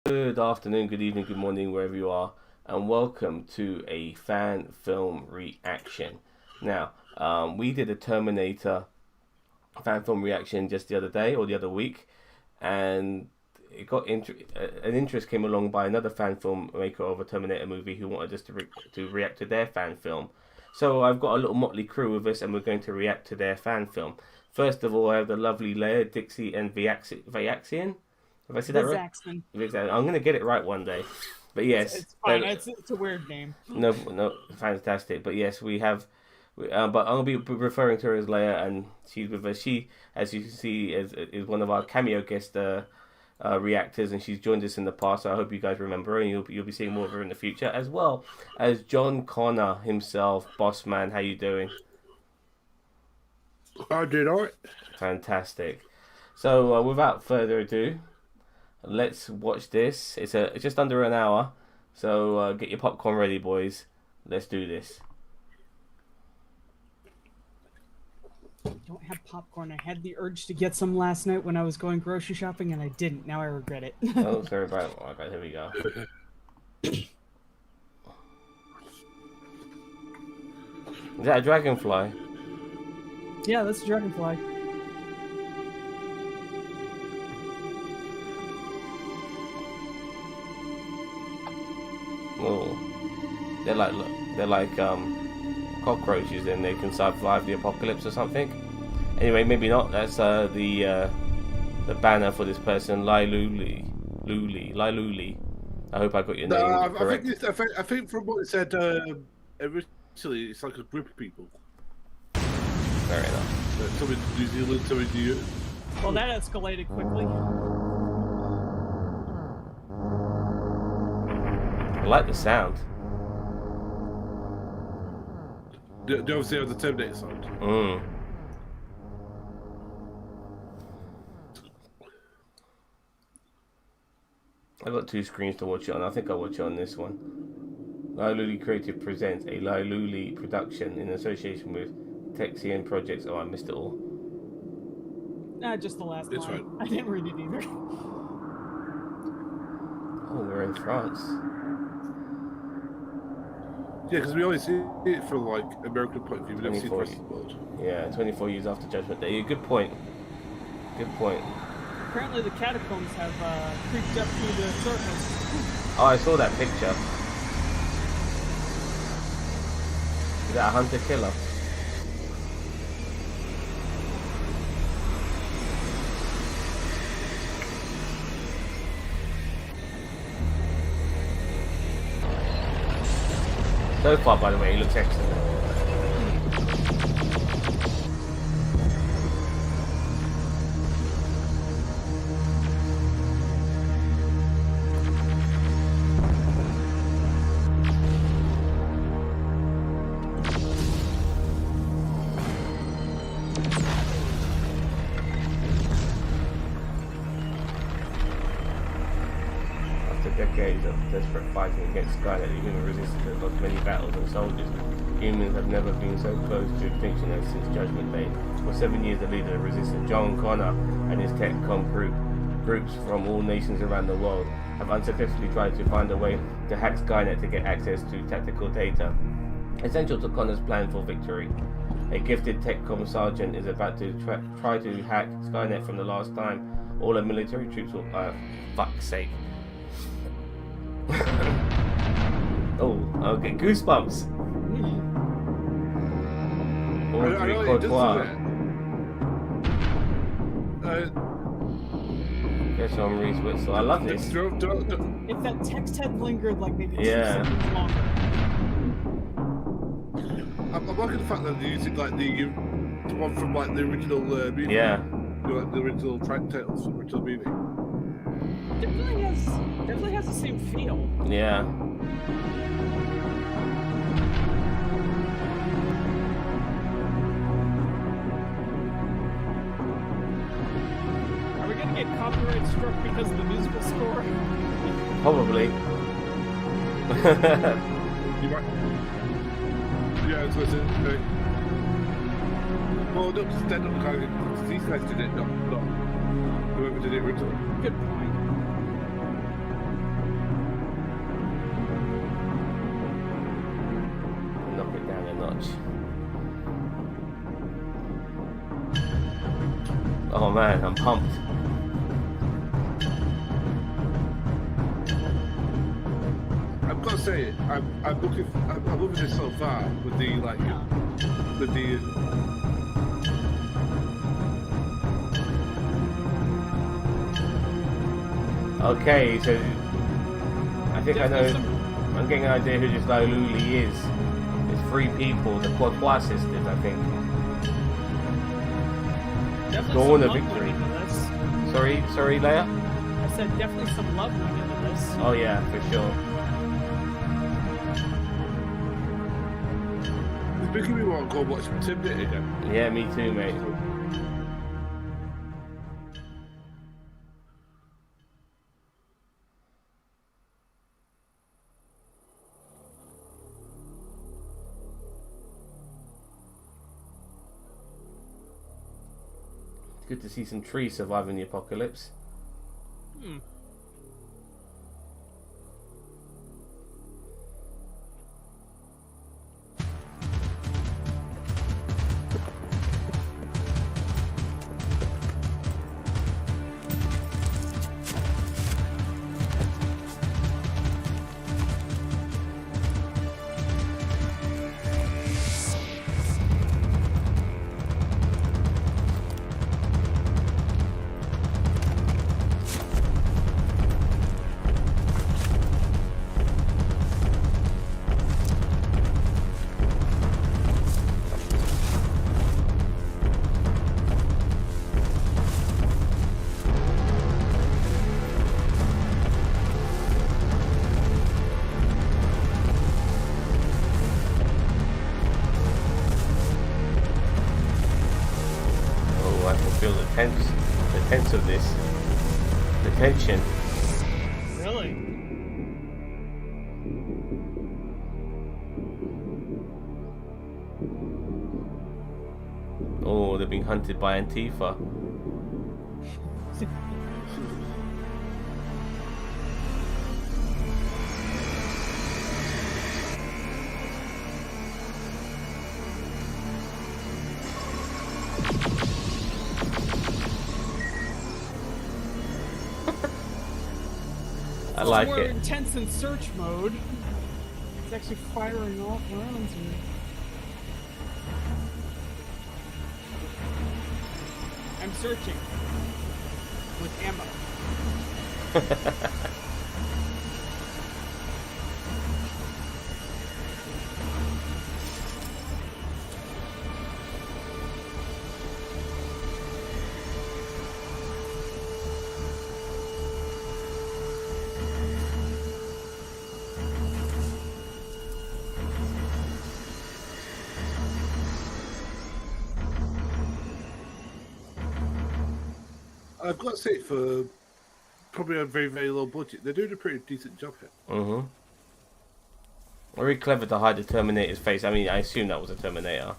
Good afternoon, good evening, good morning, wherever you are, and welcome to a fan film reaction. Now, we did a Terminator fan film reaction just the other day or the other week, and it got an interest came along by another fan film maker of a Terminator movie who wanted us to react to their fan film. So I've got a little motley crew with us, and we're going to react to their fan film. First of all, I have the lovely Leah, Dixie, and Vayaxian. Have I said that right? Exactly. I'm gonna get it right one day. But yes, it's fine. It's a weird name. No, fantastic. But yes, we have. But I'll be referring to her as Leia, and she's with us. She, as you can see, is one of our cameo guest reactors, and she's joined us in the past. So I hope you guys remember her, and you'll be seeing more of her in the future, as well as John Connor himself, Bossman. How you doing? I did all right. Fantastic. So without further ado, let's watch this. It's just under an hour, so get your popcorn ready, boys. Let's do this. I don't have popcorn. I had the urge to get some last night when I was going grocery shopping, and I didn't. Now I regret it. Oh, sorry about it. Okay, here we go. Is that a dragonfly? Yeah, that's a dragonfly. Oh, they're like cockroaches, and they can survive the apocalypse or something. Anyway, maybe not. That's the banner for this person, Lily. I hope I got your name correct. I think from what it said originally, it's like a group of people. Fair enough. Some in New Zealand, some in New York. Well, that escalated quickly. I like the sound. Do you obviously have the Terminator sound? I've got two screens to watch it on. I think I'll watch it on this one. Lily Creative presents a Lily production in association with Texian Projects. Oh, I missed it all. Just the last It's line. right. I didn't read it either. Oh, we're in France. Yeah, because we always see it from like American point of view. We never see it the rest of the world. Yeah, 24 years after Judgment Day. Good point. Good point. Apparently, the catacombs have creeped up through the surface. Oh, I saw that picture. Is that a hunter killer? So far, by the way, he looks excellent. Decades of desperate fighting against Skynet, the human resistance has lost many battles and soldiers. Humans have never been so close to extinction as since Judgment Day. For 7 years, the leader of the resistance, John Connor, and his TechCom groups from all nations around the world have unsuccessfully tried to find a way to hack Skynet to get access to tactical data, essential to Connor's plan for victory. A gifted TechCom sergeant is about to try to hack Skynet from the last time all the military troops will... fuck's sake. Oh, I'll get goosebumps. Guess I'm Reese Whistle. I love this. If that text had lingered like maybe 2 seconds longer. I'm liking the fact that they're using like the one from like the original movie. Yeah. Like the original track titles from the original movie. Definitely has the same feel. Yeah. Are we gonna get copyright struck because of the musical score? Probably. You might. Yeah, it's okay. Well, not just dead on the guy. These guys did it, not whoever did it originally. Good point. Oh man, I'm pumped. I've got to say, I'm loving this so far with the like, with the. Okay, so I think I know. I'm getting an idea who this Loluli is. It's three people, the Quaqua sisters, I think. Dawn of Victory. Sorry, Leia? I said definitely some love went into this. Oh yeah, for sure. It's making me want to go watch Terminator again. Yeah, me too, mate. Good to see some trees surviving the apocalypse. The tense of this. The tension. Really? Oh, they're being hunted by Antifa. I like more it. Intense in search mode. It's actually firing off rounds here. I'm searching with ammo. I've got to say, for probably a very, very low budget, they're doing a pretty decent job here. Mm-hmm. Very clever to hide the Terminator's face. I mean, I assume that was a Terminator.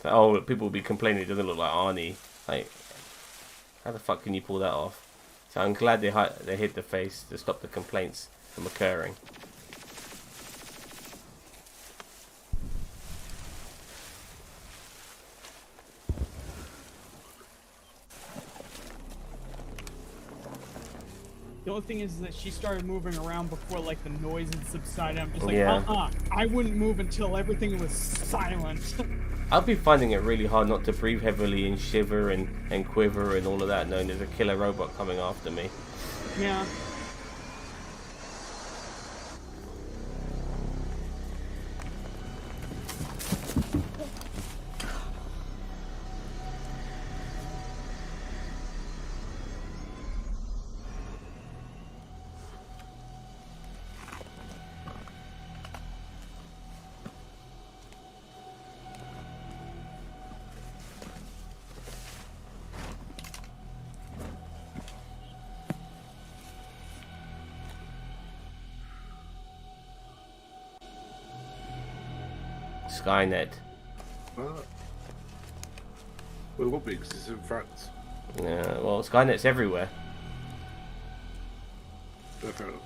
So, oh, people will be complaining it doesn't look like Arnie. Like, how the fuck can you pull that off? So I'm glad they hid the face to stop the complaints from occurring. The only thing is that she started moving around before like the noise had subsided. I'm just like, Yeah. I wouldn't move until everything was silent. I'll be finding it really hard not to breathe heavily and shiver and quiver and all of that, knowing there's a killer robot coming after me. Yeah. Skynet. Well, it won't be because it's in France. Yeah, well, Skynet's everywhere. Fair enough.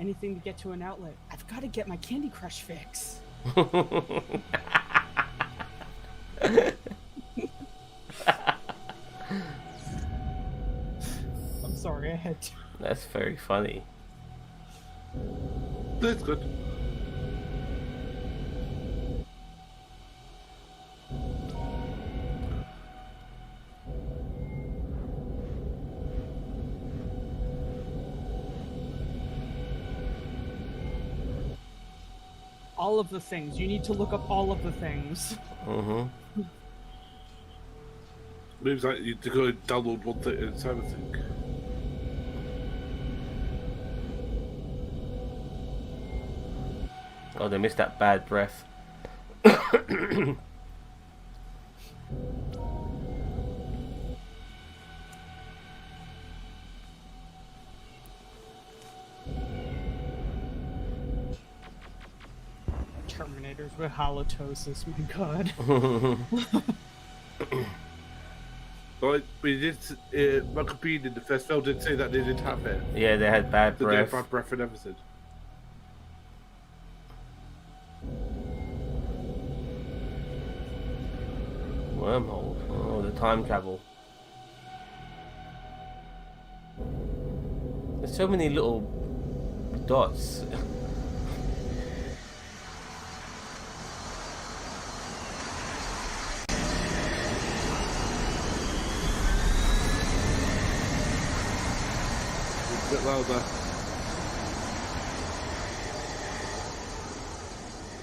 anything to get to an outlet. I've got to get my Candy Crush fix. I'm sorry, I had to. That's very funny. That's good. All of the things. You need to look up all of the things. Mm-hmm. Moves like you to go and download one thing at a time, I think. Oh, they missed that bad breath. Terminators with halitosis, my god. But we did. Michael Bean in the first film did say that they did have it. Yeah, they had bad They had breath. bad breath and everything. Wormhole. Oh, the time travel. There's so many little dots. A bit louder.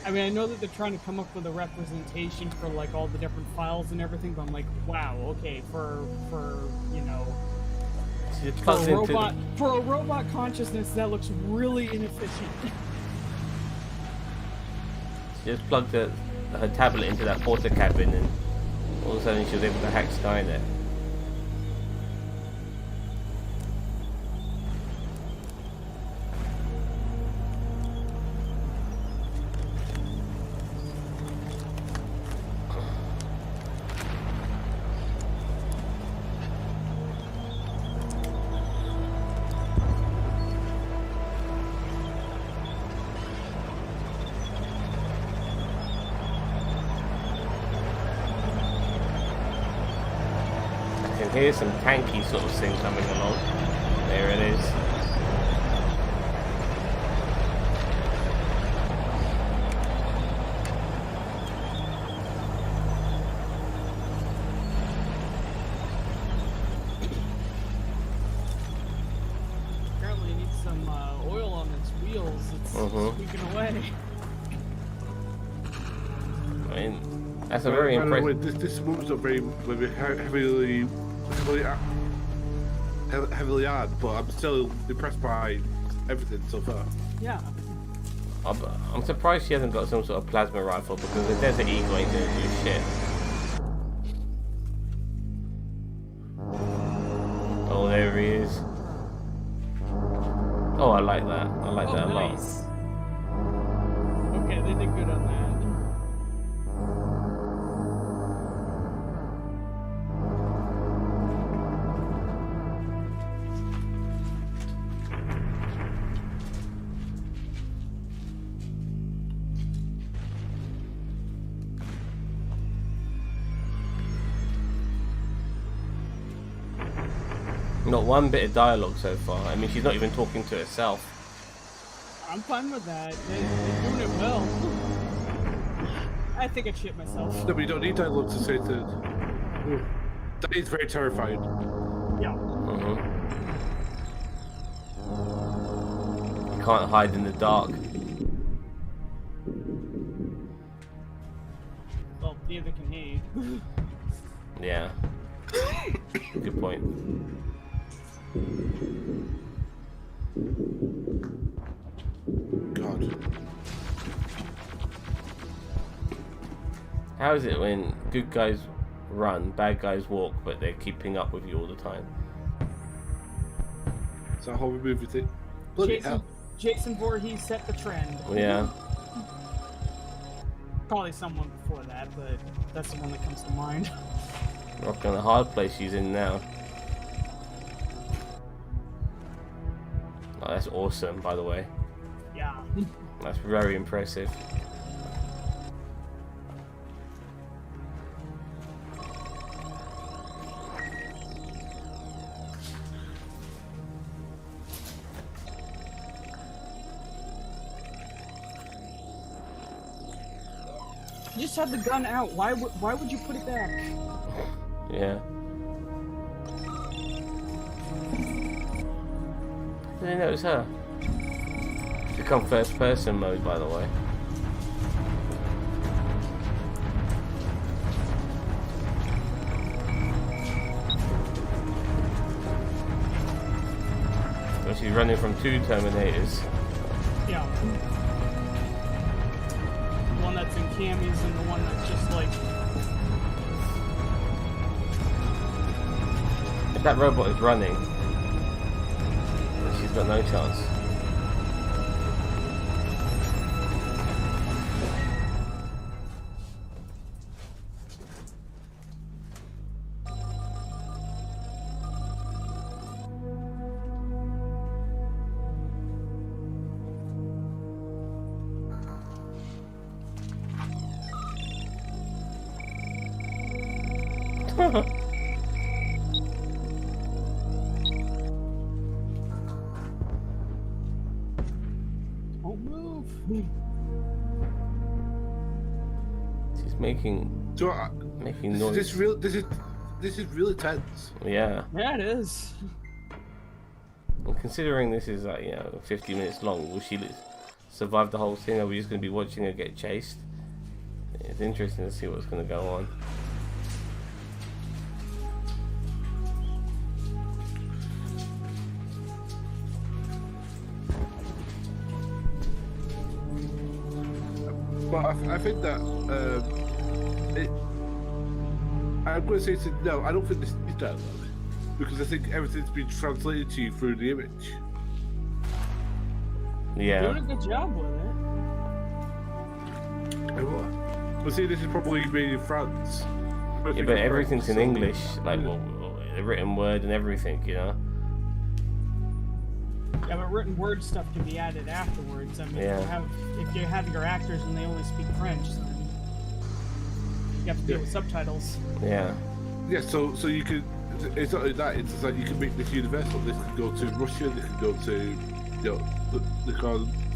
I mean, I know that they're trying to come up with a representation for like all the different files and everything, but I'm like, wow, okay, for you know, She just for plugs a into robot consciousness, that looks really inefficient. She just plugged her tablet into that porter cabin, and all of a sudden she was able to hack Skynet. Here's some tanky sort of thing coming along. There it is. Apparently, it needs some oil on its wheels. It's squeaking away. I mean, that's a very By the way, impressive. this movie's not very heavily hard, but I'm still impressed by everything so far. Yeah. I'm surprised she hasn't got some sort of plasma rifle, because the Desert Eagle ain't gonna do shit. Oh, there he is. Oh, I like that. I like that a lot. Nice. Okay, they did good on that. Not one bit of dialogue so far. I mean, she's not even talking to herself. I'm fine with that. They're doing it well. I think I shit myself. No, but you don't need dialogue to say that. That is very terrifying. Yeah. You can't hide in the dark. Well, neither can he. Yeah. Good point. God. How is it when good guys run, bad guys walk, but they're keeping up with you all the time? It's a horror movie thing. Bloody hell. Jason Voorhees set the trend. Yeah. Probably someone before that, but that's the one that comes to mind. Rocking the hard place she's in now. Oh, that's awesome, by the way. That's very impressive. You just had the gun out. Why would you put it back? Yeah. Didn't know it was her. It's become first person mode, by the way. So she's running from 2 Terminators. Yeah. The one that's in camis and the one that's just like... If that robot is running, she's got no chance. Don't move. She's making So, noise. this is really tense. Yeah. Yeah, it is. And considering this is like, 50 minutes long, will she survive the whole thing? Or are we just going to be watching her get chased? It's interesting to see what's going to go on. But I think that I'm going to say no. I don't think this is dialogue because I think everything's been translated to you through the image. Yeah. Doing a good job with it. But see, this is probably made in France. Yeah, but everything's in English, like the written word and everything, Yeah, but written word stuff can be added afterwards. I mean, Yeah. if you have your actors and they only speak French, then you have to deal with subtitles. Yeah. Yeah, so you could. It's not only that. It's just like you can make this universal. This could go to Russia. This could go to the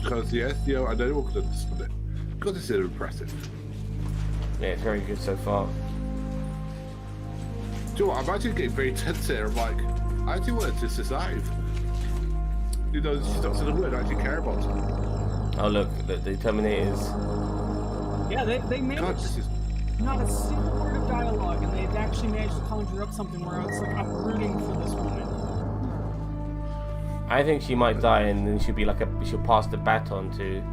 because yes, and anyone could understand it. Because it's impressive. Yeah, it's very good so far. Do you know what? I'm actually getting very tense here. I'm like, I actually wanted to survive. She's not saying a word I actually care about. Oh look, the Terminators. Yeah, they managed God, this is. not a single word of dialogue, and they've actually managed to conjure up something where it's like, I'm rooting for this woman. I think she might die, and then she'll be like she'll pass the baton to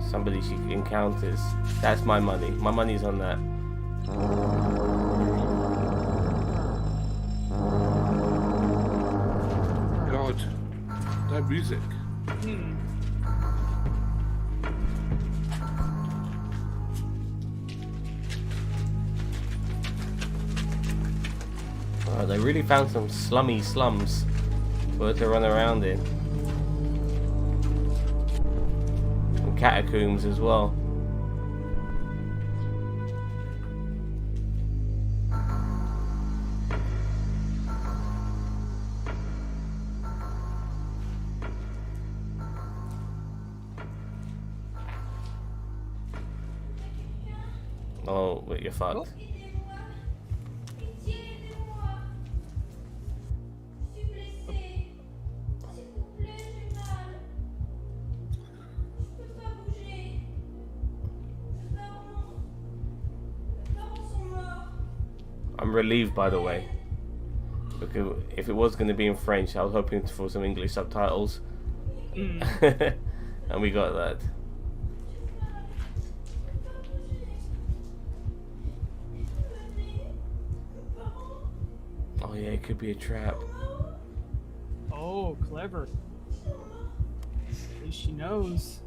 somebody she encounters. That's my money. My money's on that. God, that music. Oh, they really found some slummy slums for her to run around in. And catacombs as well. Oh, wait, you're fucked. I'm relieved, by the way, because if it was going to be in French, I was hoping for some English subtitles, and we got that. Oh yeah, it could be a trap. Oh, clever. At least she knows.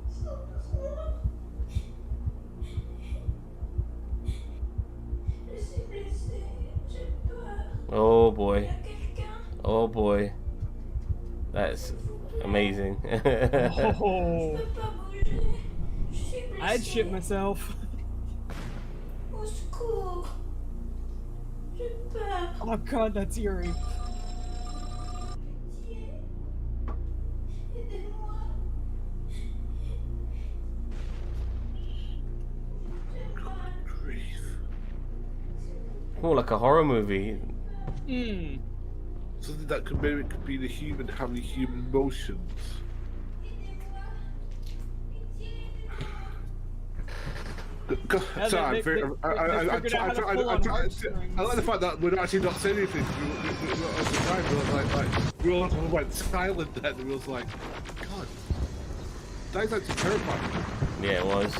Oh boy. Oh boy. That's amazing. Oh. I'd shit myself. Au secours. J'ai peur. Oh god, that's eerie. Pitié. Aidez-moi. J'ai mal. Grief. More like a horror movie. Hmm. Something that could maybe could be the human having human emotions. Yeah, Sorry, they figured out how to pull on heartstrings. I like the fact that we're actually not saying anything. We all went silent then. We was like, God, that's actually terrifying. Yeah, it was.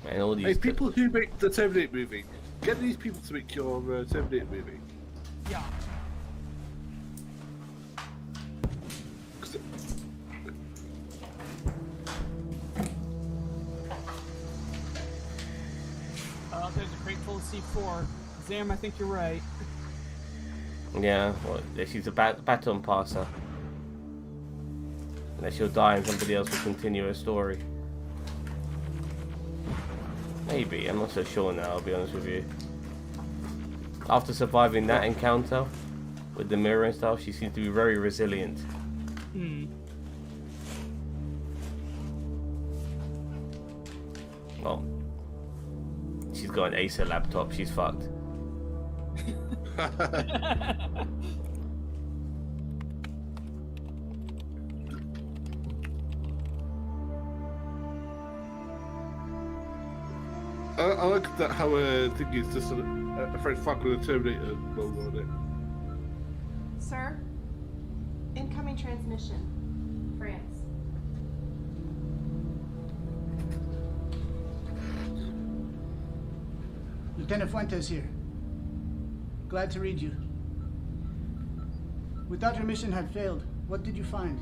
And all these. Hey, people who make the Terminator movie, get these people to make your Terminator movie. Yeah. 'Cause There's a crate full of C4. Zam, I think you're right. Yeah, well, she's a baton passer. And then she'll die and somebody else will continue her story. Maybe, I'm not so sure now, I'll be honest with you. After surviving that encounter with the mirror and stuff, she seems to be very resilient. Hmm. Well, she's got an Acer laptop, she's fucked. I like that how thing is just a French flag with a Terminator logo on it. Sir, incoming transmission. France. Lieutenant Fuentes here. Glad to read you. We thought your mission had failed. What did you find?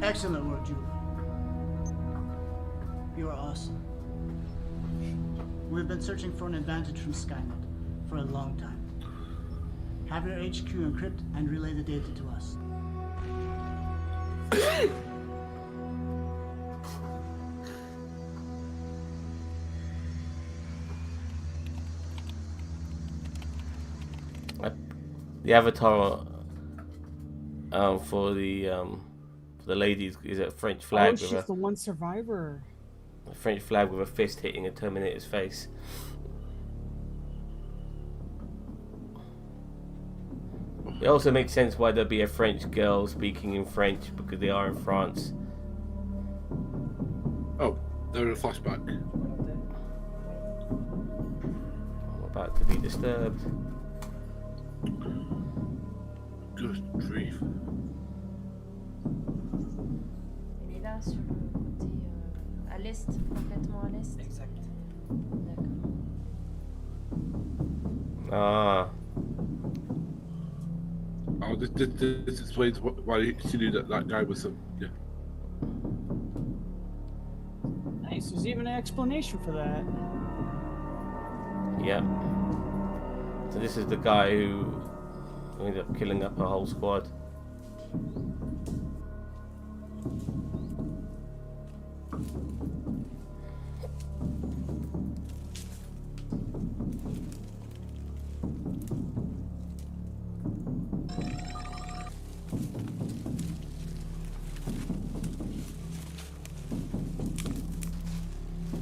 Excellent work, Julie. You are awesome. We've been searching for an advantage from Skynet for a long time. Have your HQ encrypt and relay the data to us. The avatar for the ladies is a French flag Oh, with she's the one survivor. a French flag with a fist hitting a Terminator's face. It also makes sense why there'd be a French girl speaking in French because they are in France. Oh, they're in a flashback. I'm about to be disturbed. Good grief. Elle est là sur le côté à l'est, complètement à l'est. Exact. D'accord. Ah, Oh, this explains why she knew that guy was some. Yeah. Nice. There's even an explanation for that. yeah. So this is the guy who ended up killing up a whole squad.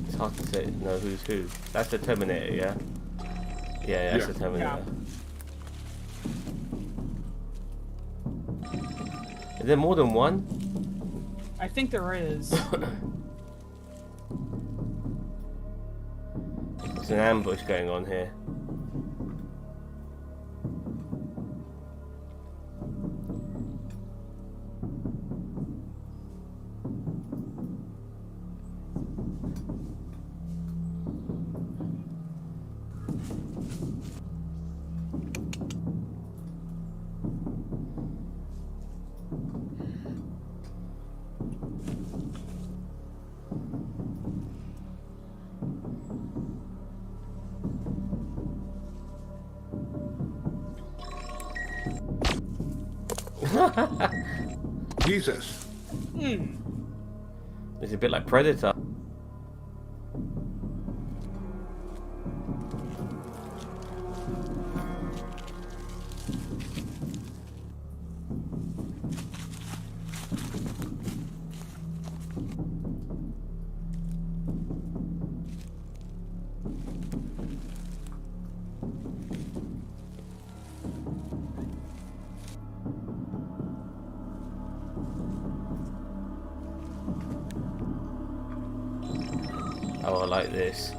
It's hard to say, know who's who. That's the Terminator, yeah? Yeah, that's Yeah. the Terminator. Is there more than one? I think there is. There's an ambush going on here. Jesus. It's a bit like Predator. Oh, I like this.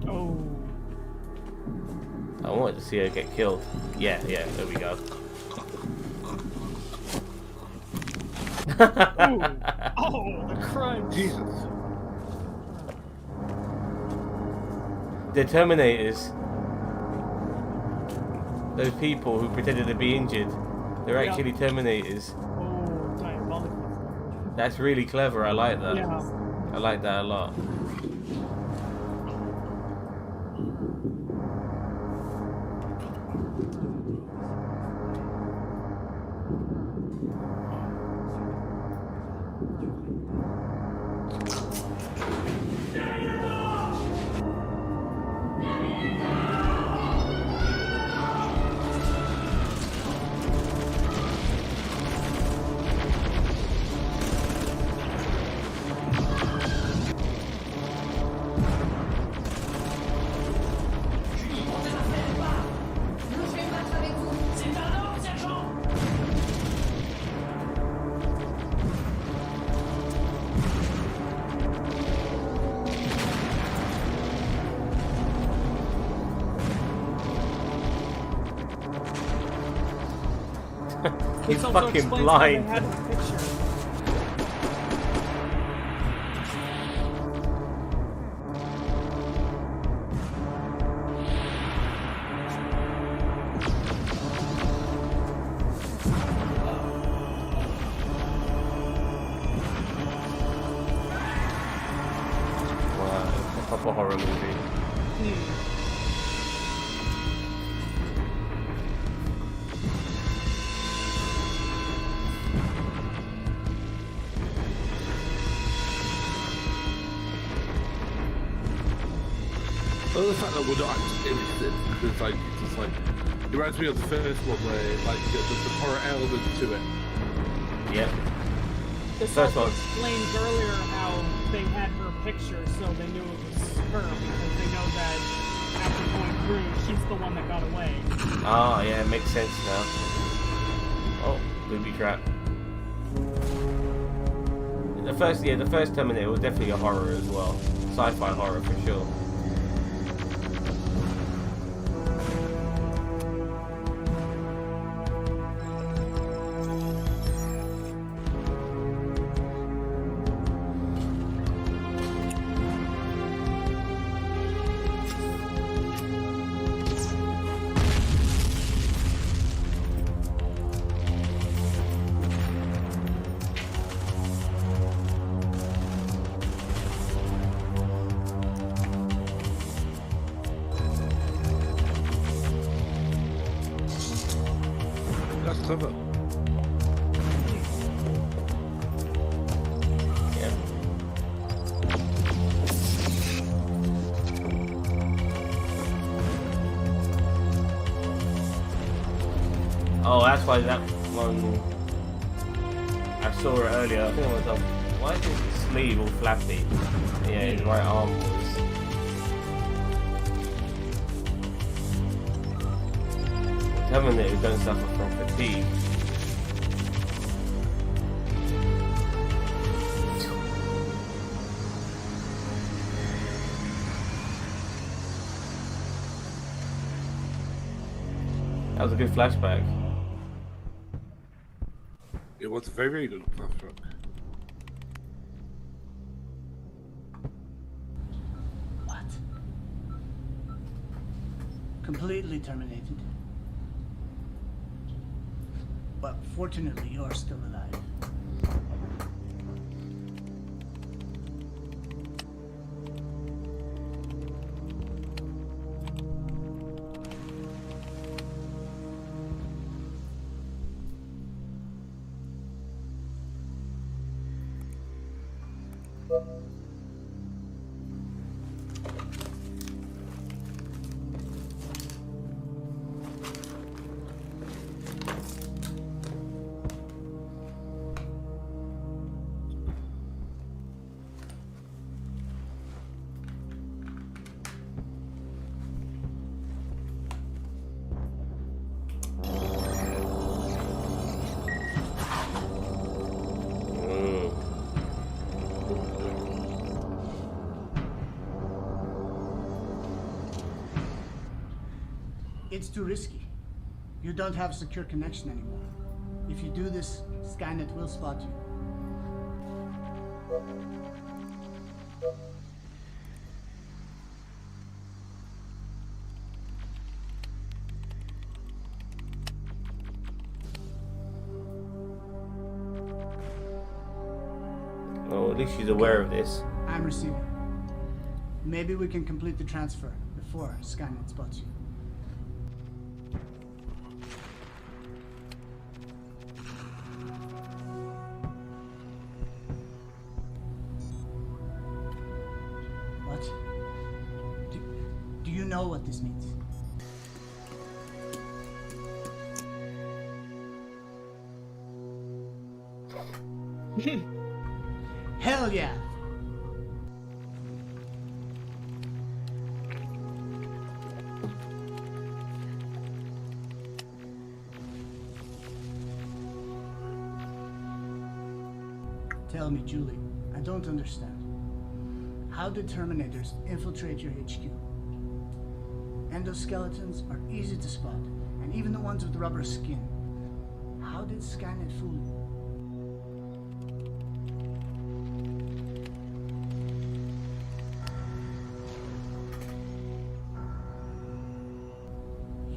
Oh. I wanted to see her get killed. Yeah, there we go. Ooh. Oh, the crunch. Jesus. The Terminators, those people who pretended to be injured, they're Yeah. actually Terminators. Oh, diabolical. That's really clever. I like that. Yeah. I like that a lot. He's This also fucking explains why they blind. had the picture. Wow, it's a proper horror movie. Well, the fact that we're not actually in it, because like it's just like it reminds me of the first one where like there's the horror element to it. Yep. This First also one. explained earlier how they had her picture, so they knew it was her because they know that after going through, she's the one that got away. Ah, yeah, it makes sense now. Oh, booby trap. The first Terminator was definitely a horror as well. Sci-fi horror for sure. That's clever. Yeah. Oh, that's why that one I saw it earlier. I think I was like, why is his sleeve all flappy? Yeah, his right arm was. Terminator don't suffer from fatigue. That was a good flashback. It was a very, very good flashback. What? Completely terminated. But fortunately, you're still alive. It's too risky. You don't have secure connection anymore. If you do this, Skynet will spot you. Oh, at least she's aware of this. I'm receiving. Maybe we can complete the transfer before Skynet spots you. What? Do you know what this means? Hell yeah! Tell me, Julie, I don't understand. How did Terminators infiltrate your HQ? Endoskeletons are easy to spot, and even the ones with rubber skin. How did Skynet fool you?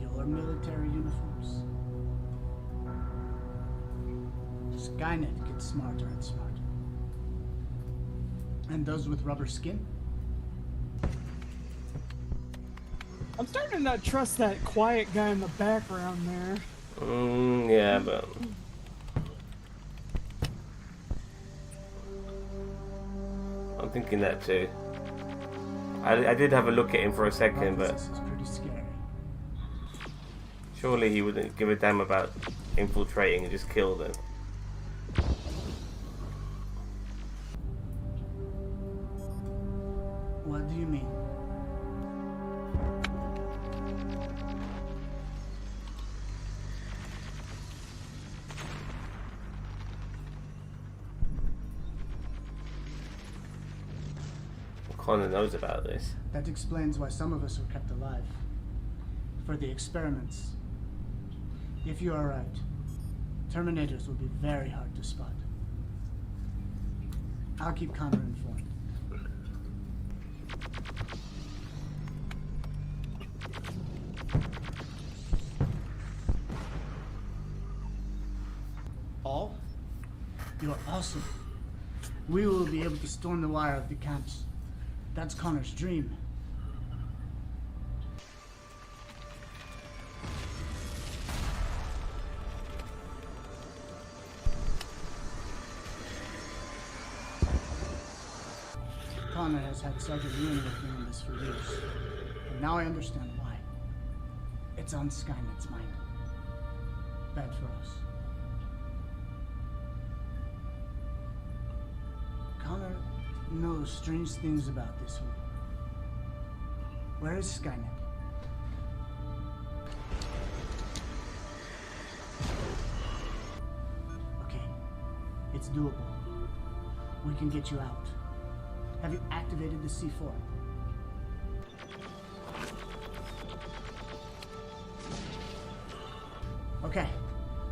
Your military uniforms? Skynet gets smarter and smarter. And those with rubber skin? I'm starting to not trust that quiet guy in the background there. Yeah, but I'm thinking that too. I did have a look at him for a second, but This is pretty scary. surely he wouldn't give a damn about infiltrating and just kill them. What do you mean? Connor knows about this. That explains why some of us were kept alive. For the experiments. If you are right, Terminators will be very hard to spot. I'll keep Connor informed. All? You're awesome. We will be able to storm the wire of the camps. That's Connor's dream. Connor has had Sergeant Ewan working on this for years. And now I understand why. It's on Skynet's mind. Bad for us. Connor knows strange things about this one. Where is Skynet? Okay, it's doable. We can get you out. Have you activated the C4? Okay,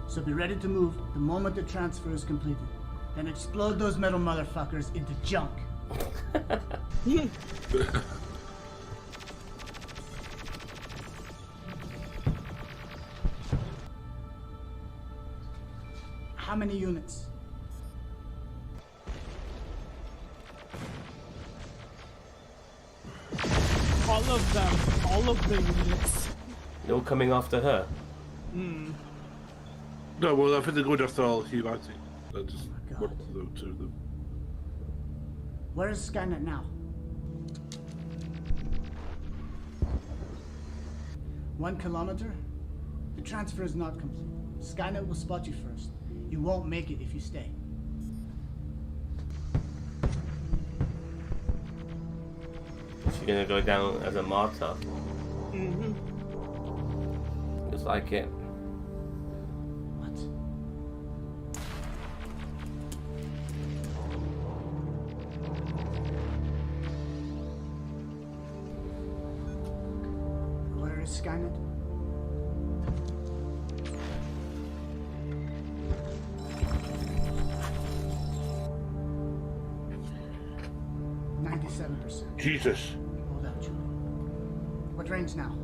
so be ready to move the moment the transfer is completed. Then explode those metal motherfuckers into junk. How many units? All of them. All of the units. They're all coming after her. No, well, I think they're going after all humanity. They're just God. one to them. Where is Skynet now? 1 kilometer? The transfer is not complete. Skynet will spot you first. You won't make it if you stay. She's gonna go down as a martyr. Mm-hmm. Looks like it. What? Where is Skynet? 97%. Jesus. Hold out, Julie. What range now?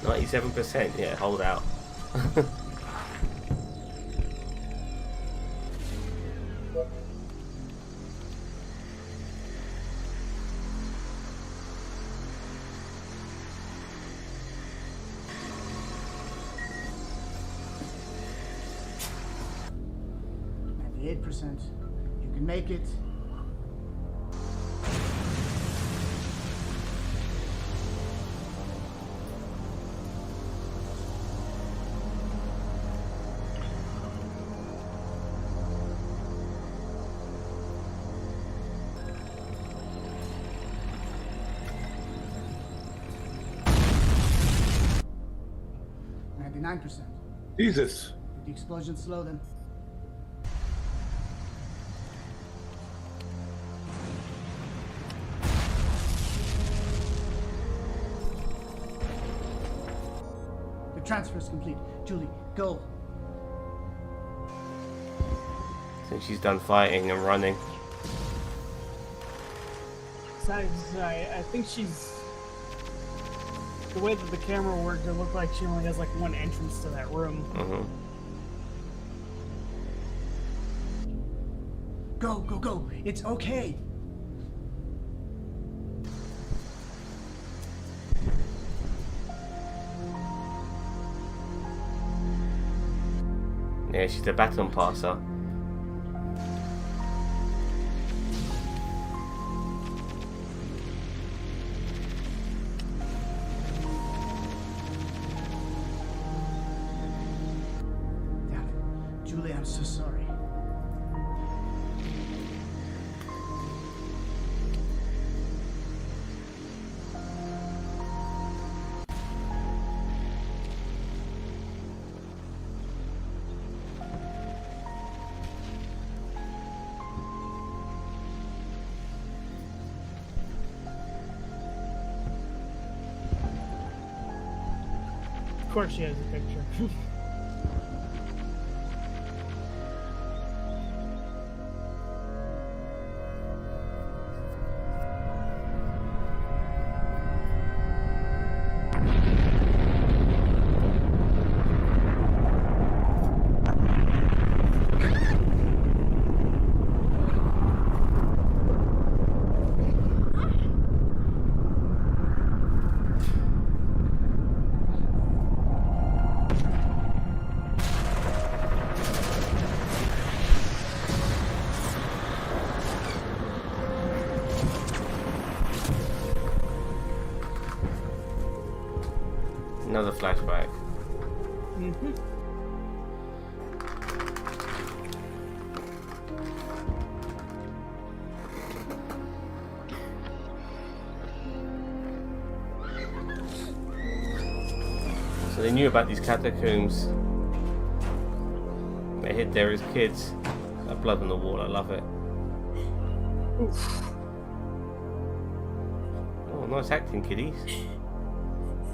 97%. Yeah, hold out. You can make it. %. Jesus. Did the explosion slow them? The transfer is complete. Julie, go. Since she's done fighting and running. I think she's... The way that the camera worked, it looked like she only has like one entrance to that room. Go, go, go. It's okay. Yeah, she's a baton passer. Julie, I'm so sorry. Of course she has a picture. Another flashback. So they knew about these catacombs. They hid there as kids. That blood on the wall, I love it. Oh, nice acting, kiddies.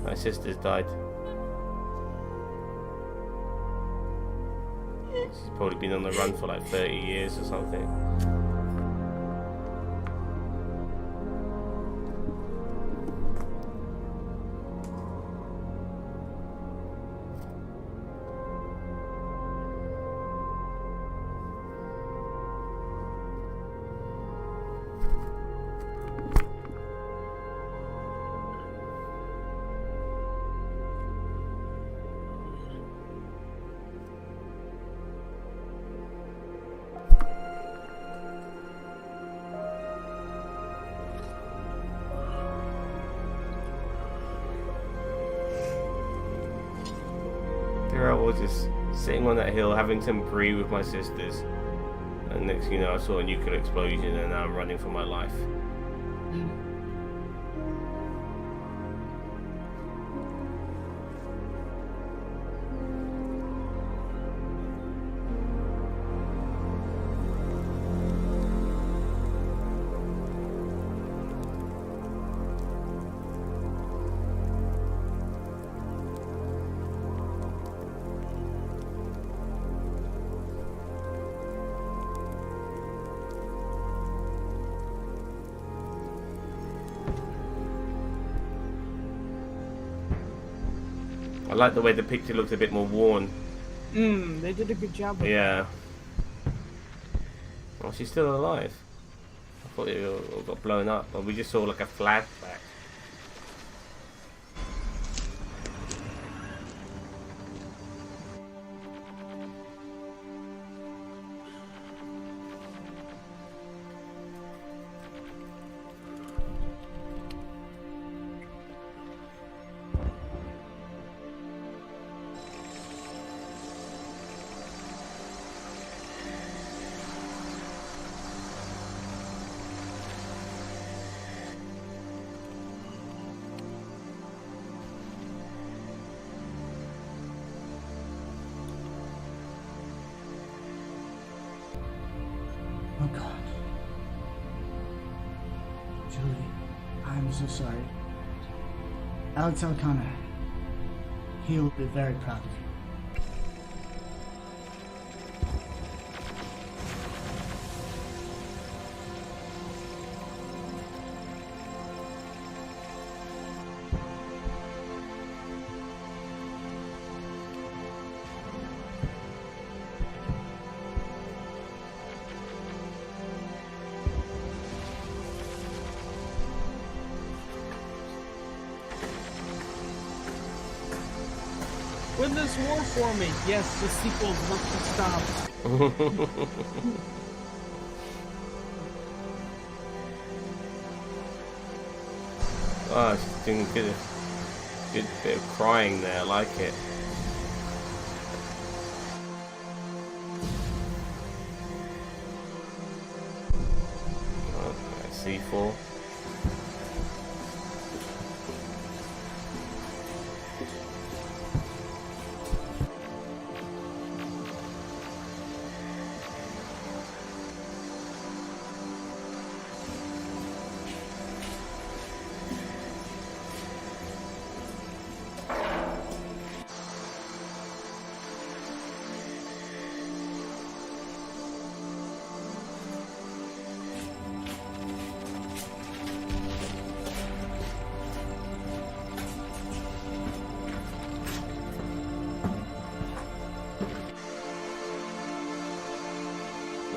My sister's died. She's probably been on the run for like 30 years or something. There I was, just sitting on that hill having some brie with my sisters, and next thing you know I saw a nuclear explosion and now I'm running for my life. I like the way the picture looks a bit more worn. They did a good job with Yeah. Well, she's still alive. I thought it all got blown up, but we just saw like a flashback. Oh God. Julie, I'm so sorry. Alex O'Connor, he'll be very proud of you. Win this war for me. Yes, the sequel's work to stop. Oh, she's doing good bit of crying there. I like it. Okay, C4.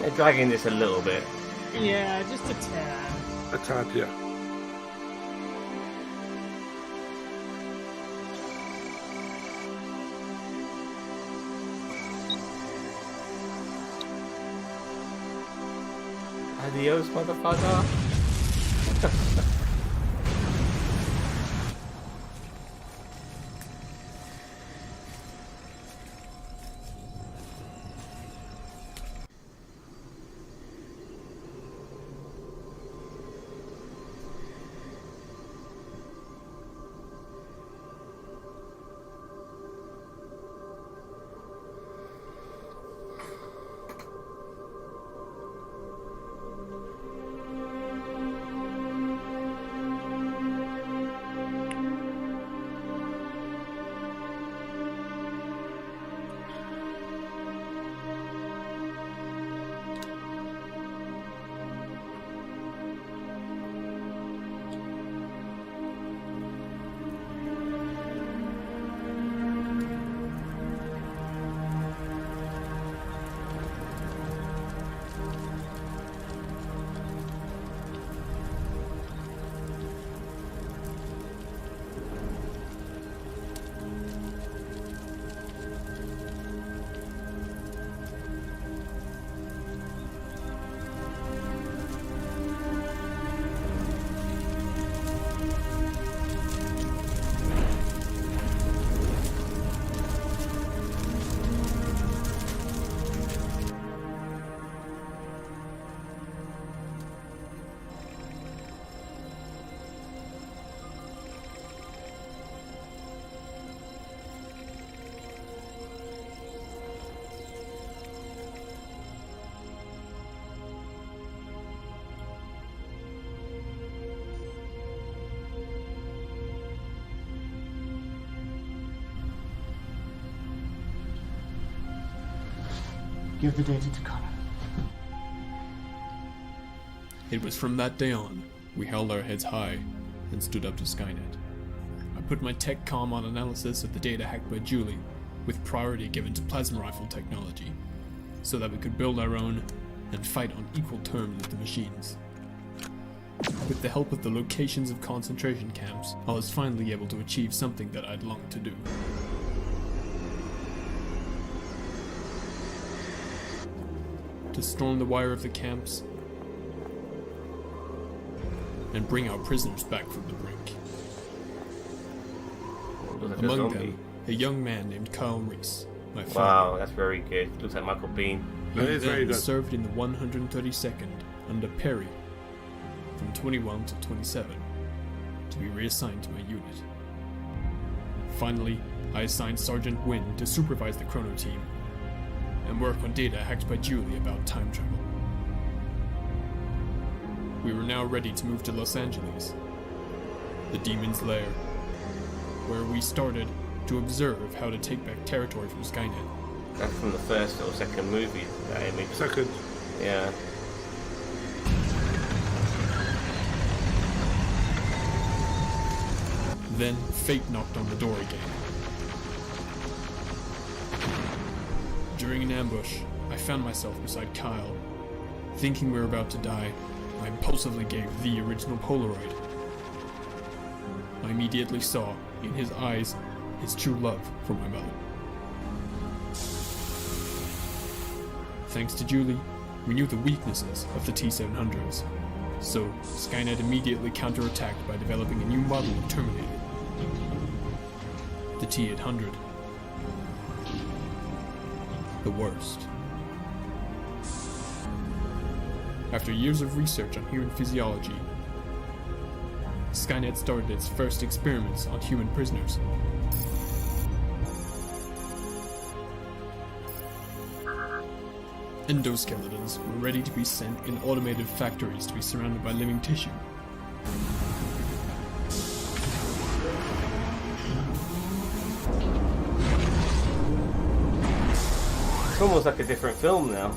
They're dragging this a little bit. Yeah, just a tad. A tad, yeah. Adios, motherfucker. Give the data to Connor. It was from that day on we held our heads high and stood up to Skynet. A put my tech comm on analysis of the data hacked by Julie, with priority given to plasma rifle technology, so that we could build our own and fight on equal terms with the machines. With the help of the locations of concentration camps, I was finally able to achieve something that I'd longed to do. To storm the wire of the camps and bring our prisoners back from the brink. Among them, a young man named Kyle Reese, my father. Wow, that's very good. Looks like Michael Bean. That is very good. Served in the 132nd under Perry from 21 to 27 to be reassigned to my unit. Finally, I assigned Sergeant Wynn to supervise the Chrono team and work on data hacked by Julie about time travel. We were now ready to move to Los Angeles, the Demon's Lair, where we started to observe how to take back territory from Skynet. That's from the first or second movie, that image. Second. Yeah. Then fate knocked on the door again. During an ambush, I found myself beside Kyle. Thinking we were about to die, I impulsively gave the original Polaroid. I immediately saw, in his eyes, his true love for my mother. Thanks to Julie, we knew the weaknesses of the T-700s, so Skynet immediately counterattacked by developing a new model of Terminator, the T-800. The worst. After years of research on human physiology, Skynet started its first experiments on human prisoners. Endoskeletons were ready to be sent in automated factories to be surrounded by living tissue. It's almost like a different film now.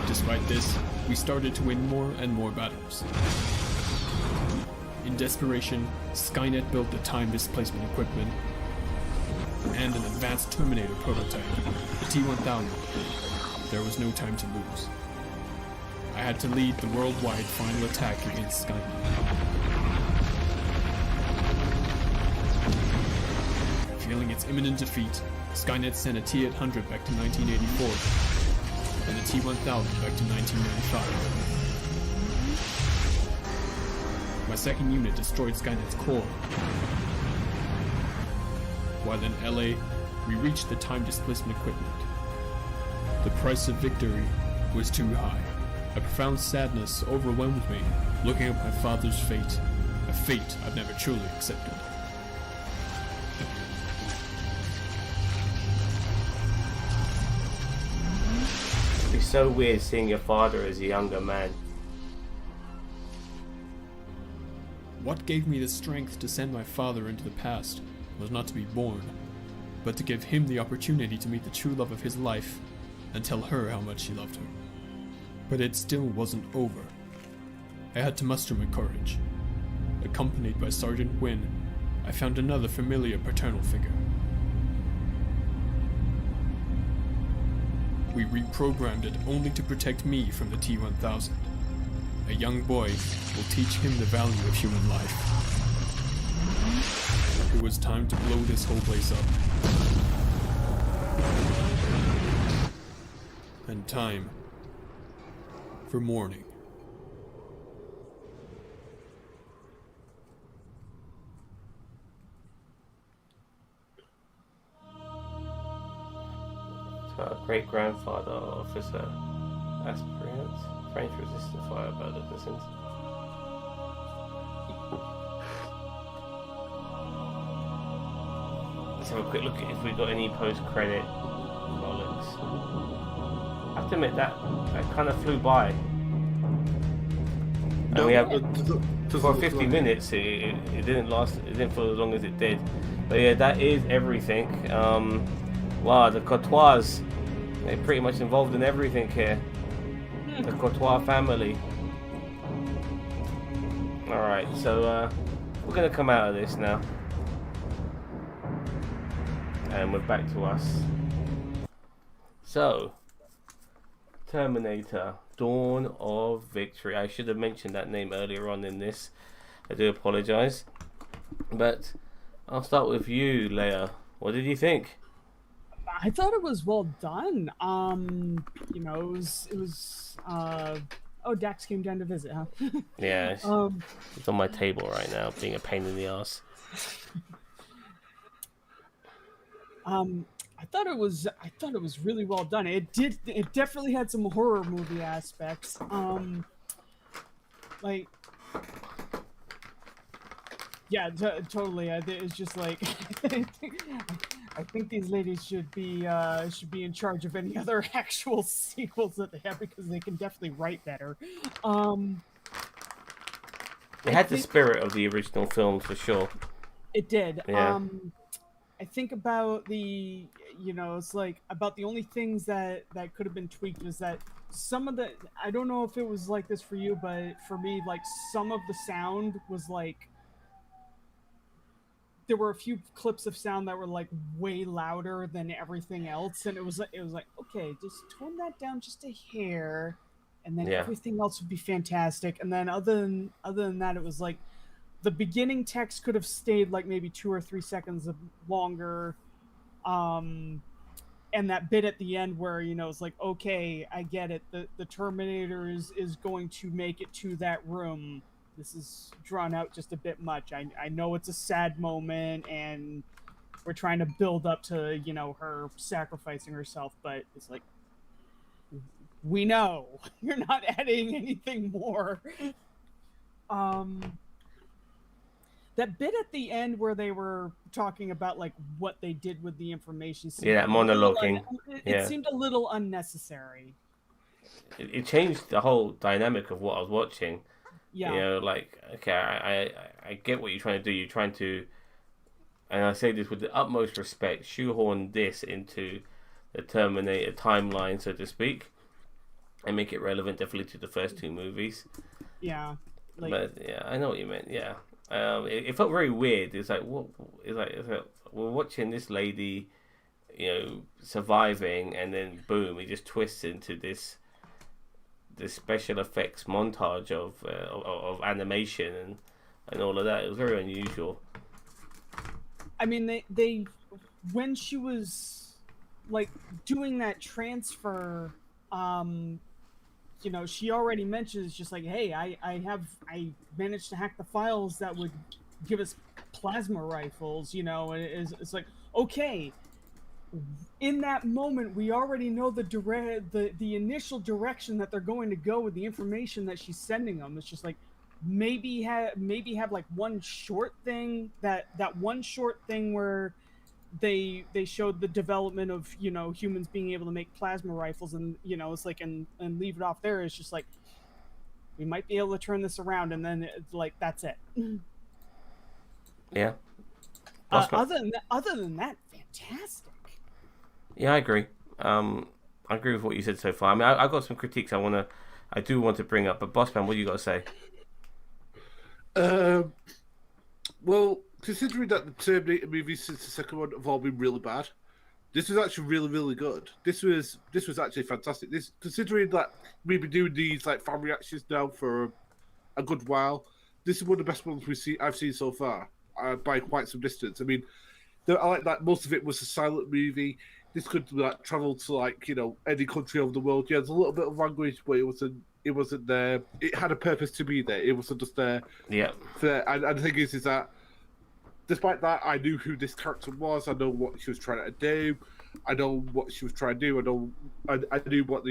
Despite this, we started to win more and more battles. In desperation, Skynet built the time displacement equipment and an advanced Terminator prototype, the T-1000. There was no time to lose. I had to lead the worldwide final attack against Skynet. Feeling its imminent defeat, Skynet sent a T-800 back to 1984 and a T-1000 back to 1995. My second unit destroyed Skynet's core. While in LA, we reached the time displacement equipment. The price of victory was too high. A profound sadness overwhelmed me, looking at my father's fate, a fate I've never truly accepted. It'd be so weird seeing your father as a younger man. What gave me the strength to send my father into the past was not to be born, but to give him the opportunity to meet the true love of his life and tell her how much he loved her. But it still wasn't over. I had to muster my courage. Accompanied by Sergeant Wynn, I found another familiar paternal figure. We reprogrammed it only to protect me from the T-1000. A young boy will teach him the value of human life. It was time to blow this whole place up. And time for mourning. To our great-grandfather, officer, aspirant, French resistant fire by the distance. Let's have a quick look at if we got any post-credit bollocks. I have to admit that kind of flew by. And we have for 50 minutes. It didn't last. It didn't feel as long as it did. But yeah, that is everything. Wow, the courtois They're pretty much involved in everything here. The Courtois family. Alright, so we're gonna come out of this now. And we're back to us. So, Terminator, Dawn of Victory. I should have mentioned that name earlier on in this. I do apologise. But I'll start with you, Leah. What did you think? I thought it was well done. You know, it was oh, Dax came down to visit, huh? Yeah, it's on my table right now, being a pain in the ass. I thought it was really well done. It definitely had some horror movie aspects. Like, yeah, totally. It's just like I think these ladies should be in charge of any other actual sequels that they have, because they can definitely write better. It had the spirit of the original film for sure. It did. Yeah. I think about it's like about the only things that could have been tweaked was that some of the, I don't know if it was like this for you, but for me, like some of the sound was like, there were a few clips of sound that were like way louder than everything else, and it was like okay, just tone that down just a hair, and then everything else would be fantastic. And then other than that, it was like the beginning text could have stayed like maybe 2 or 3 seconds longer, and that bit at the end where it's like, okay, I get it, the Terminator is going to make it to that room. This is drawn out just a bit much. I know it's a sad moment, and we're trying to build up to, her sacrificing herself, but it's like, we know you're not adding anything more. That bit at the end where they were talking about like what they did with the information. Yeah, that monologuing. It seemed a little unnecessary. It changed the whole dynamic of what I was watching. Yeah. Like, okay, I get what you're trying to do. You're trying to, and I say this with the utmost respect, shoehorn this into the Terminator timeline, so to speak, and make it relevant definitely to the first 2 movies. Yeah. But yeah, I know what you meant. Yeah. It felt very weird. It's like, what? It's like we're watching this lady, surviving, and then boom, it just twists into this special effects montage of animation and all of that. It was very unusual. I mean, they when she was like doing that transfer, she already mentions just like, hey, I managed to hack the files that would give us plasma rifles, and it's like, okay, in that moment we already know the initial direction that they're going to go with the information that she's sending them. It's just like, maybe have like one short thing, that one short thing where they showed the development of humans being able to make plasma rifles, and it's like, and leave it off there. It's just like, we might be able to turn this around, and then it's like, that's it. Yeah. Other than that, fantastic. Yeah, I agree. I agree with what you said so far. I mean, I've got some critiques I do want to bring up, but Bossman, what do you got to say? Well, considering that the Terminator movies since the second one have all been really bad, this was actually really, really good. This was actually fantastic. Considering that we've been doing these like fan reactions now for a good while, this is one of the best ones I've seen so far, by quite some distance. I mean, I like that most of it was a silent movie. This could like travel to like any country over the world. Yeah, there's a little bit of language, but it wasn't there. It had a purpose to be there. It wasn't just there. Yeah. And the thing is that despite that, I knew who this character was. I know what she was trying to do. I know what she was trying to do. I knew what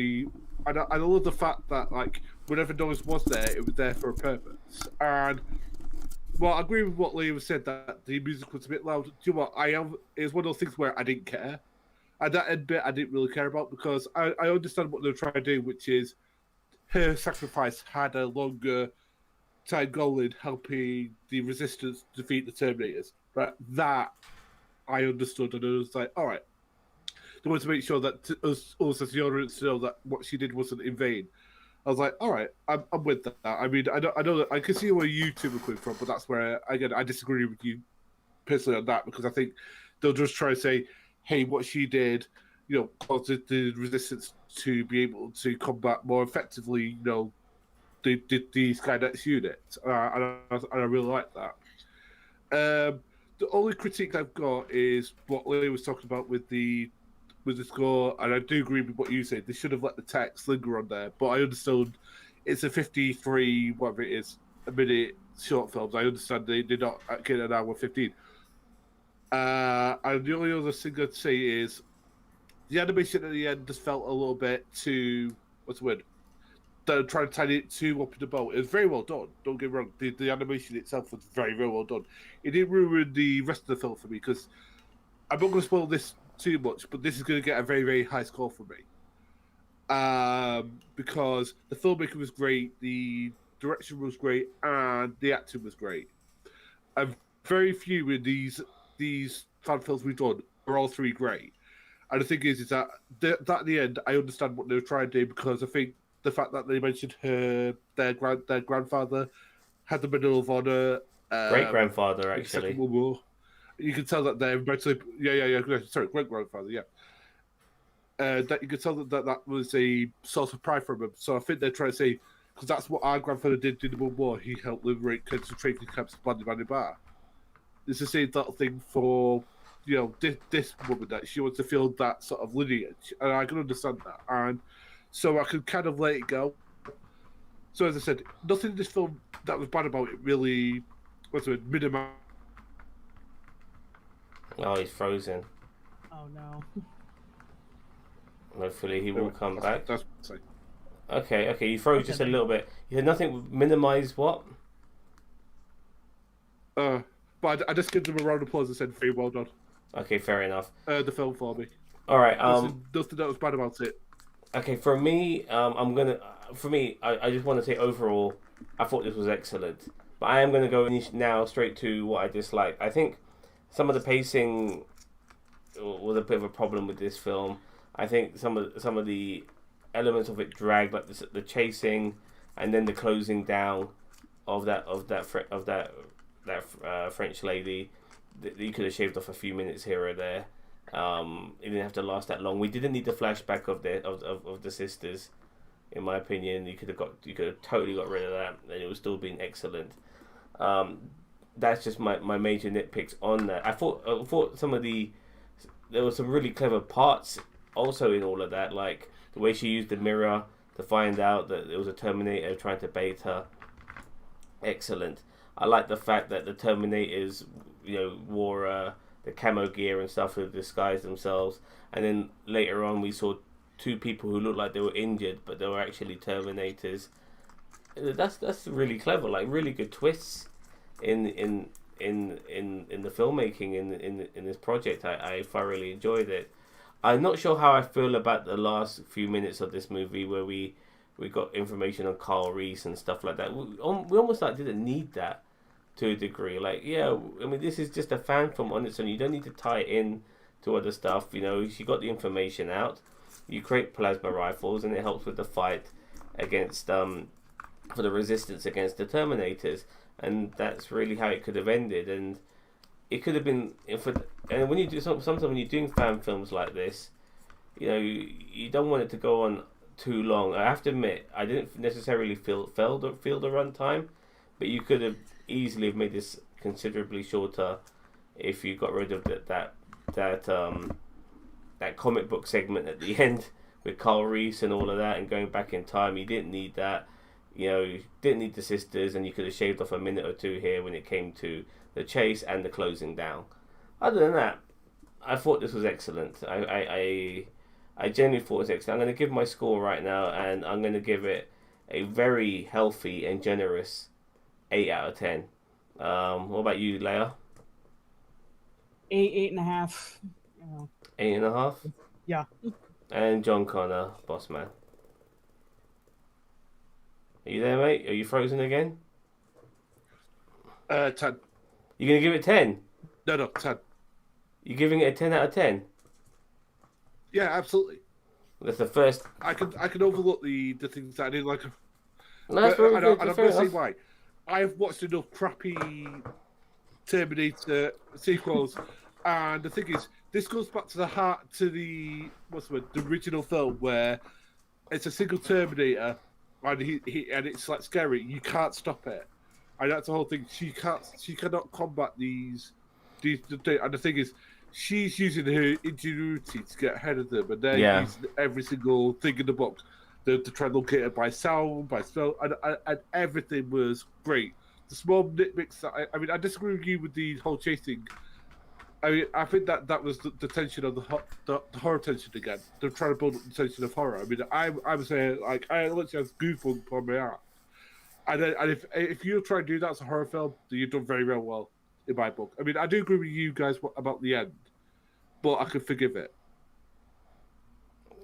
I love the fact that like whenever noise was there, it was there for a purpose. And well, I agree with what Leah said, that the music was a bit loud. Do you know what? It's one of those things where I didn't care. And that end bit I didn't really care about, because I understand what they're trying to do, which is her sacrifice had a longer time goal in helping the Resistance defeat the Terminators. But that I understood, and I was like, all right. they wanted to make sure that us as the audience know that what she did wasn't in vain. I was like, all right, I'm with that. I mean, I know that I can see where you two are coming from, but that's where again I disagree with you personally on that, because I think they'll just try to say, hey, what she did, caused the resistance to be able to combat more effectively, the Skynex unit, and I really like that. The only critique I've got is what Leah was talking about with the score, and I do agree with what you said. They should have let the text linger on there, but I understand it's a 53, whatever it is, a minute short films. I understand they did not get an hour 15. And the only other thing I'd say is the animation at the end just felt a little bit too, what's the word? They're trying to tie it too up in the boat. It was very well done. Don't get me wrong. The animation itself was very, very well done. It didn't ruin the rest of the film for me, because I'm not going to spoil this too much, but this is going to get a very, very high score for me. Because the filmmaking was great, the direction was great, and the acting was great. And very few in these fan films we've done are all three great. And the thing is that at the end, I understand what they were trying to do, because I think the fact that they mentioned their grandfather had the Medal of Honor, great grandfather actually. Second World War. You can tell that they're mentally, sorry, great grandfather, yeah. That you could tell that was a source of pride for him. So I think they're trying to say, because that's what our grandfather did in the World War. He helped liberate concentration camps in Bandi Bar. It's the same sort of thing for, this woman, that she wants to feel that sort of lineage, and I can understand that, and so I could kind of let it go. So as I said, nothing in this film that was bad about it really was minimized. Oh, he's frozen. Oh no. Hopefully he will come back. That's Okay, you froze just a little bit. You had nothing minimize what? But I just give them a round of applause and said, very well done. Okay, fair enough. The film for me. All right. Nothing that was bad about it. Okay, for me, I just want to say overall, I thought this was excellent. But I am going to go now straight to what I dislike. I think some of the pacing was a bit of a problem with this film. I think some of the elements of it dragged, like the chasing, and then the closing down of that French lady. You could have shaved off a few minutes here or there. It didn't have to last that long. We didn't need the flashback of the sisters, in my opinion. You could have totally got rid of that, and it would still been excellent. That's just my major nitpicks on that. I thought there were some really clever parts also in all of that, like the way she used the mirror to find out that it was a Terminator trying to bait her. Excellent. I like the fact that the Terminators, wore the camo gear and stuff to disguise themselves, and then later on we saw two people who looked like they were injured, but they were actually Terminators. That's really clever, like really good twists in the filmmaking in this project. I thoroughly enjoyed it. I'm not sure how I feel about the last few minutes of this movie where we got information on Carl Reese and stuff like that. We almost didn't need that to a degree. This is just a fan film on its own. You don't need to tie it in to other stuff. She got the information out. You create plasma rifles, and it helps with the fight against for the resistance against the Terminators, and that's really how it could have ended. And it could have been and when you do sometimes when you're doing fan films like this, you don't want it to go on too long. I have to admit, I didn't necessarily feel the runtime, but you could have easily have made this considerably shorter if you got rid of that comic book segment at the end with Carl Reese and all of that, and going back in time. You didn't need that. You didn't need the sisters, and you could have shaved off a minute or two here when it came to the chase and the closing down. Other than that, I thought this was excellent. I genuinely thought it was excellent. I'm going to give my score right now, and I'm going to give it a very healthy and generous 8 out of 10. What about you, Leia? 8.5. 8.5? Yeah. And John Connor, Bossman. Are you there, mate? Are you frozen again? 10. You're going to give it 10? No, 10. You're giving it a 10 out of 10? Yeah, absolutely. That's the first. I can overlook the things that I didn't like. No, that's very good. And I'm going to say why. I've watched enough crappy Terminator sequels, and the thing is, this goes back to the heart to the the original film where it's a single Terminator, and and it's like scary. You can't stop it, and that's the whole thing. She cannot combat these. And the thing is, she's using her ingenuity to get ahead of them, and they're using every single thing in the box. To try and locate it by sound, by smell, and everything was great. The small nitpicks that I disagree with you with the whole chasing. I think that was the tension of the horror tension again. They're trying to build up the tension of horror. I was saying, like, I literally have goosebumps on my arm. And if you try and do that as a horror film, then you've done very, very well in my book. I do agree with you guys about the end, but I can forgive it.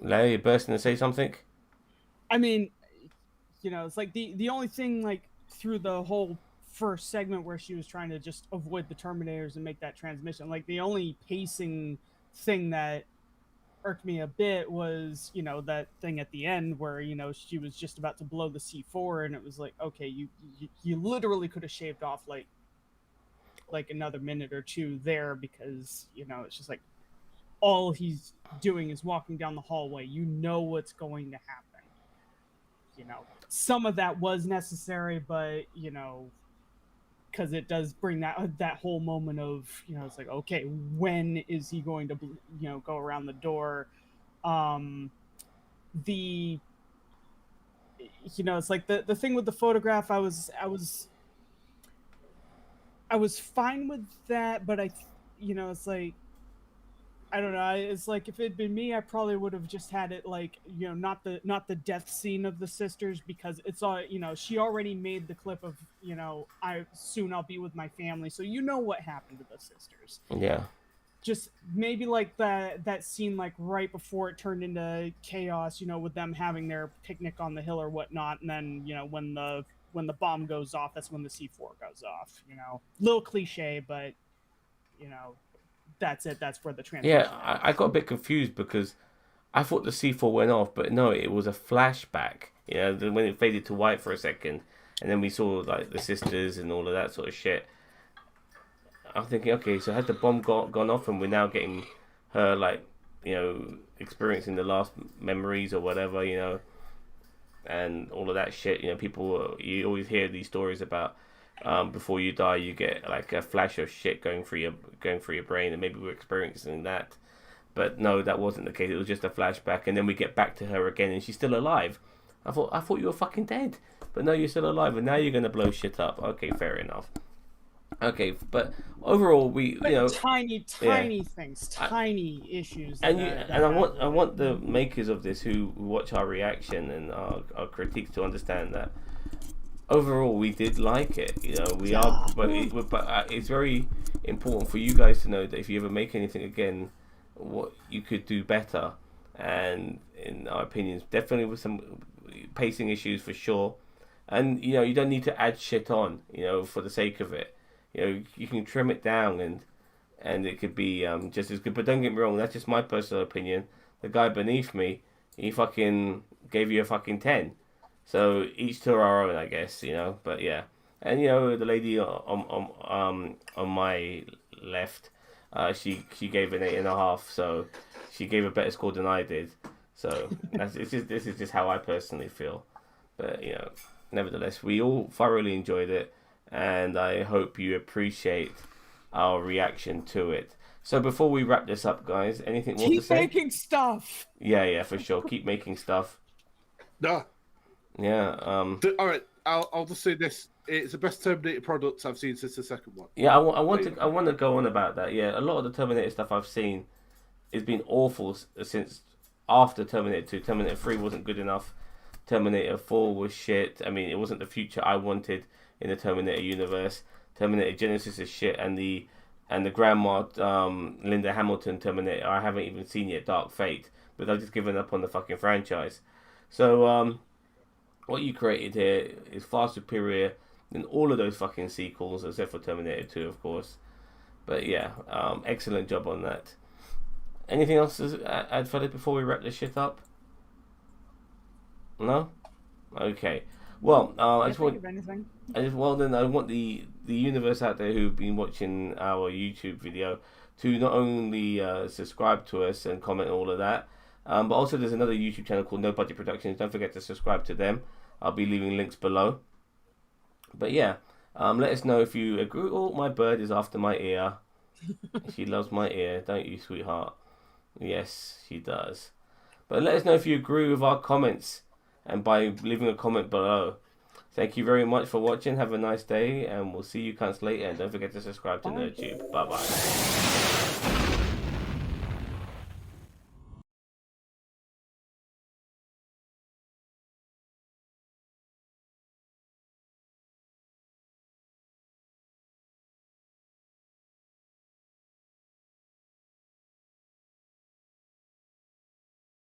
Larry, you bursting to say something? I mean, it's like the only thing, like, through the whole first segment where she was trying to just avoid the Terminators and make that transmission, like, the only pacing thing that irked me a bit was, that thing at the end where, she was just about to blow the C4, and it was like, okay, you literally could have shaved off like another minute or two there, because, it's just like all he's doing is walking down the hallway. What's going to happen. Some of that was necessary, but because it does bring that whole moment of, it's like, okay, when is he going to go around the door? It's like the thing with the photograph, I was fine with that, but it's like, I don't know. It's like, if it'd been me, I probably would have just had it like, not the death scene of the sisters, because it's all, she already made the clip of, I'll be with my family. So what happened to the sisters. Yeah. Just maybe like that scene, like right before it turned into chaos, with them having their picnic on the hill or whatnot. And then, when the bomb goes off, that's when the C4 goes off, little cliche, but, that's it. That's where the transition. Yeah, I got a bit confused because I thought the C4 went off, but no, it was a flashback. When it faded to white for a second, and then we saw like the sisters and all of that sort of shit. I'm thinking, okay, so had the bomb gone off, and we're now getting her like, experiencing the last memories or whatever, and all of that shit. People, you always hear these stories about. Before you die, you get like a flash of shit going through your brain, and maybe we're experiencing that. But no, that wasn't the case. It was just a flashback, and then we get back to her again, and she's still alive. I thought you were fucking dead, but no, you're still alive, and now you're gonna blow shit up. Okay, fair enough. Okay, but overall, tiny things, tiny issues. And I want the makers of this who watch our reaction and our critiques to understand that. Overall, we did like it. But it's very important for you guys to know that if you ever make anything again, what you could do better. And in our opinions, definitely with some pacing issues for sure. And you don't need to add shit on, for the sake of it. You can trim it down and it could be just as good. But don't get me wrong, that's just my personal opinion. The guy beneath me, he fucking gave you a fucking 10. So each to our own, I guess, But yeah, and the lady on my left, she gave an 8.5. So she gave a better score than I did. So this is just how I personally feel. But nevertheless, we all thoroughly enjoyed it, and I hope you appreciate our reaction to it. So before we wrap this up, guys, anything more to say? Keep making stuff. Yeah, for sure. Keep making stuff. No. Yeah. All right. I'll just say this: it's the best Terminator product I've seen since the second one. Yeah, I want to go on about that. Yeah, a lot of the Terminator stuff I've seen has been awful since after Terminator 2. Terminator 3 wasn't good enough. Terminator 4 was shit. I mean, it wasn't the future I wanted in the Terminator universe. Terminator Genisys is shit, and the grandma Linda Hamilton Terminator I haven't even seen yet. Dark Fate, but I've just given up on the fucking franchise. So what you created here is far superior than all of those fucking sequels, except for Terminator 2, of course. But yeah, excellent job on that. Anything else to add for this before we wrap this shit up? No? Okay. Well, I just want. I want the universe out there who've been watching our YouTube video to not only subscribe to us and comment all of that, but also there's another YouTube channel called No Budget Productions. Don't forget to subscribe to them. I'll be leaving links below. But yeah, let us know if you agree. Oh, my bird is after my ear. She loves my ear, don't you, sweetheart? Yes, she does. But let us know if you agree with our comments, and by leaving a comment below. Thank you very much for watching. Have a nice day, and we'll see you cunts later. And don't forget to subscribe to NerdTube. Bye bye.